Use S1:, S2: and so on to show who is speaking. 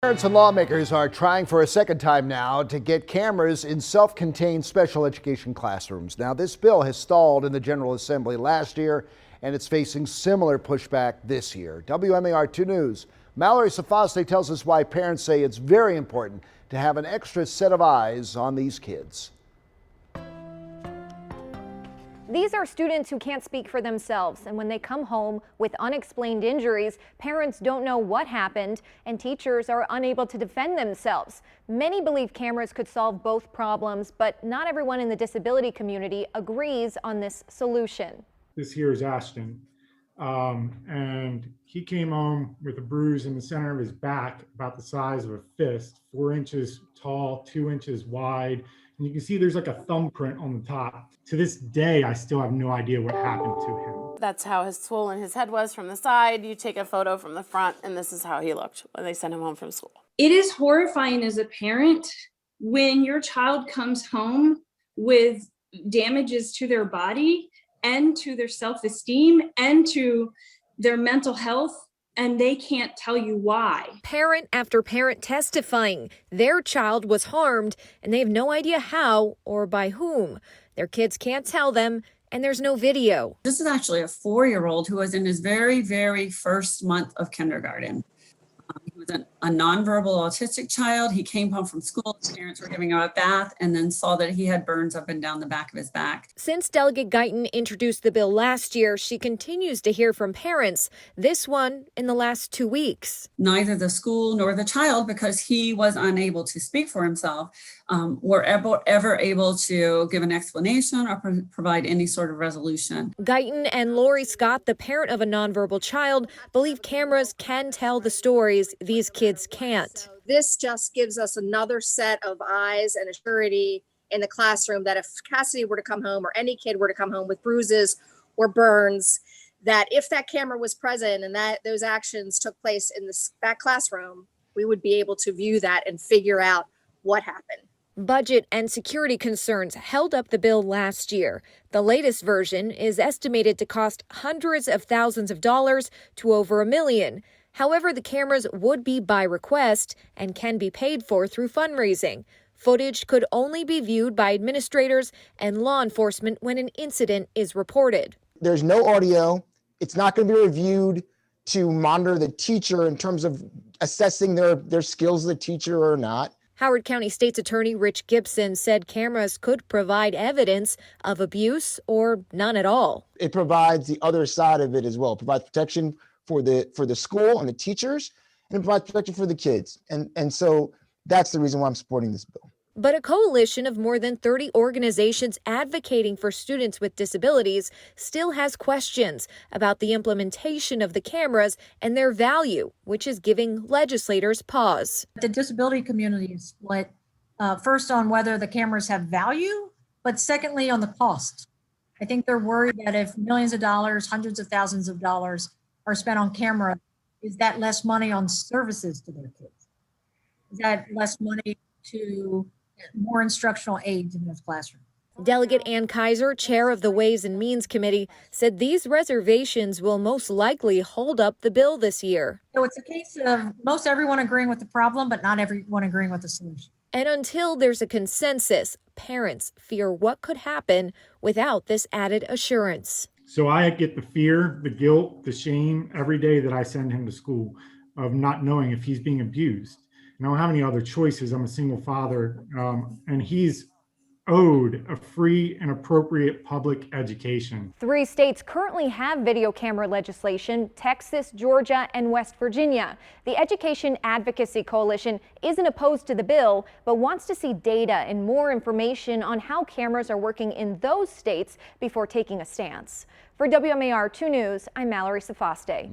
S1: Parents and lawmakers are trying for a second time now to get cameras in self-contained special education classrooms. Now, this bill has stalled in the General Assembly last year, and it's facing similar pushback this year. WMAR 2 News, Mallory SOFASTAI tells us why parents say it's very important to have an extra set of eyes on these kids.
S2: These are students who can't speak for themselves, and when they come home with unexplained injuries, parents don't know what happened, and teachers are unable to defend themselves. Many believe cameras could solve both problems, but not everyone in the disability community agrees on this solution.
S3: This here is Ashton, and he came home with a bruise in the center of his back about the size of a fist, 4 inches tall, 2 inches wide. And you can see there's like a thumbprint on the top. To this day, I still have no idea what happened to him.
S4: That's how swollen his head was from the side. You take a photo from the front, and this is how he looked when they sent him home from school.
S5: It is horrifying as a parent when your child comes home with damages to their body and to their self-esteem and to their mental health, and they can't tell you why.
S2: Parent after parent testifying their child was harmed, and they have no idea how or by whom. Their kids can't tell them, and there's no video.
S6: This is actually a 4-year-old who was in his very, very first month of kindergarten. He was a nonverbal autistic child. He came home from school, his parents were giving him a bath, and then saw that he had burns up and down the back of his back.
S2: Since Delegate Guyton introduced the bill last year, she continues to hear from parents, this one in the last 2 weeks.
S6: Neither the school nor the child, because he was unable to speak for himself, were ever able to give an explanation or provide any sort of resolution.
S2: Guyton and Lori Scott, the parent of a nonverbal child, believe cameras can tell the stories these kids can't.
S7: This just gives us another set of eyes and a surety in the classroom that if Cassidy were to come home or any kid were to come home with bruises or burns, that if that camera was present and that those actions took place in that classroom, we would be able to view that and figure out what happened.
S2: Budget and security concerns held up the bill last year. The latest version is estimated to cost hundreds of thousands of dollars to over $1 million. However, the cameras would be by request and can be paid for through fundraising. Footage could only be viewed by administrators and law enforcement when an incident is reported.
S8: There's no audio. It's not going to be reviewed to monitor the teacher in terms of assessing their skills as a teacher or not.
S2: Howard County State's Attorney Rich GIBSON said cameras could provide evidence of abuse or none at all.
S8: It provides the other side of it as well. It provides protection for the school and the teachers, and it provides protection for the kids. And so that's the reason why I'm supporting this bill.
S2: But a coalition of more than 30 organizations advocating for students with disabilities still has questions about the implementation of the cameras and their value, which is giving legislators pause.
S9: The disability community is split, first on whether the cameras have value, but secondly on the cost. I think they're worried that if millions of dollars, hundreds of thousands of dollars are spent on camera, is that less money on services to their kids? Is that less money to more instructional aids in those classrooms?
S2: Delegate Ann Kaiser, chair of the Ways and Means Committee, said these reservations will most likely hold up the bill this year.
S9: So it's a case of most everyone agreeing with the problem, but not everyone agreeing with the solution.
S2: And until there's a consensus, parents fear what could happen without this added assurance.
S3: So I get the fear, the guilt, the shame every day that I send him to school of not knowing if he's being abused. I don't have any other choices. I'm a single father, and he's owed a free and appropriate public education.
S2: 3 states currently have video camera legislation: Texas, Georgia, and West Virginia. The Education Advocacy Coalition isn't opposed to the bill, but wants to see data and more information on how cameras are working in those states before taking a stance. For WMAR 2 News, I'm Mallory SOFASTAI.